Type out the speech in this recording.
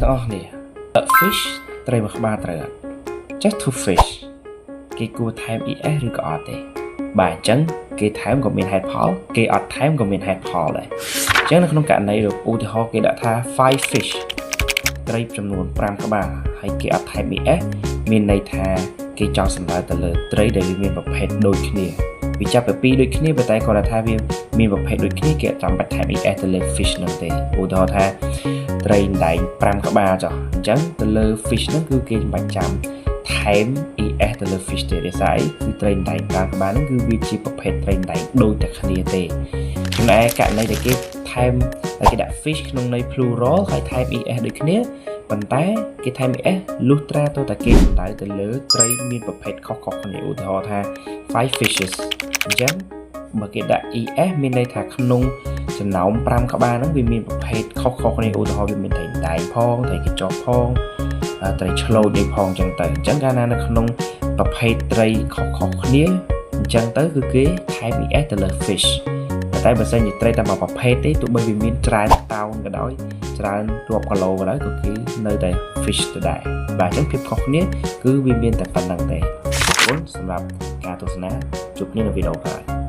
ទាំងអស់គ្នា fish ត្រីមួយក្បាលត្រូវអត់ just to fish គេគួរថែម es ឬក៏អត់ទេបាទអញ្ចឹងគេថែមក៏មានហេតុផលគេអត់ថែមក៏មានហេតុផលដែរអញ្ចឹងនៅក្នុងករណីឧទាហរណ៍គេដាក់ថា 5 fish ត្រីចំនួន5ក្បាលហើយគេអត់ថែម es មានន័យថាគេចង់សំដៅទៅលើត្រីដែលវាមានប្រភេទដូចគ្នាវាចាប់ពី2ដូចគ្នាប៉ុន្តែគាត់ថាវាមានប្រភេទដូចគ្នាគេអត់ចាំបាច់ថែម es ទៅលើ fish ហ្នឹងទេឧទាហរណ៍ថាត្រីដែង5ក្បាលចុះអញ្ចឹងទៅលើ fish ហ្នឹងគឺគេចាំបាច់ចាំថែម es ទៅលើ fish ទេដោយសារគឺត្រីដែង5ក្បាលហ្នឹងគឺវាជាប្រភេទត្រីដែងដូចតែគ្នាទេចំណែកករណីដែលគេថែមតែគេដាក់ fish ក្នុងន័យ plural ហើយថែម es ដូចគ្នាប៉ុន្តែគេថែម es លុះត្រាទៅតែគេសំដៅទៅលើត្រីមានប្រភេទខុសៗគ្នាឧទាហរណ៍ថា 5 fishes អញ្ចឹងបើគេដាក់ es មានន័យថាក្នុងចំណោម5ក្បាលហ្នឹងវាមានប្រភេទខុសៗគ្នាឧទាហរណ៍វាមានត្រីដែងផងត្រីកញ្ចុះផងត្រីឆ្លូចនេះផងអញ្ចឹងទៅអញ្ចឹងកាលណានៅក្នុងប្រភេទត្រីខុសៗគ្នាអញ្ចឹងទៅគឺគេថែម es ទៅលើ fish តែបើសិនជាត្រីតែមួយប្រភេទទេទោះបីវាមានច្រើនតោនក៏ដោយច្រើនរាប់គីឡូក៏ដោយក៏គឺនៅតែ fish ទៅដែរបាទអញ្ចឹងភាពខុសគ្នាគឺវាមានតែប៉ុណ្្នឹងទេអរគុណសម្រាប់ការទស្សនាជួបគ្នានៅវីដេអូក្រោយ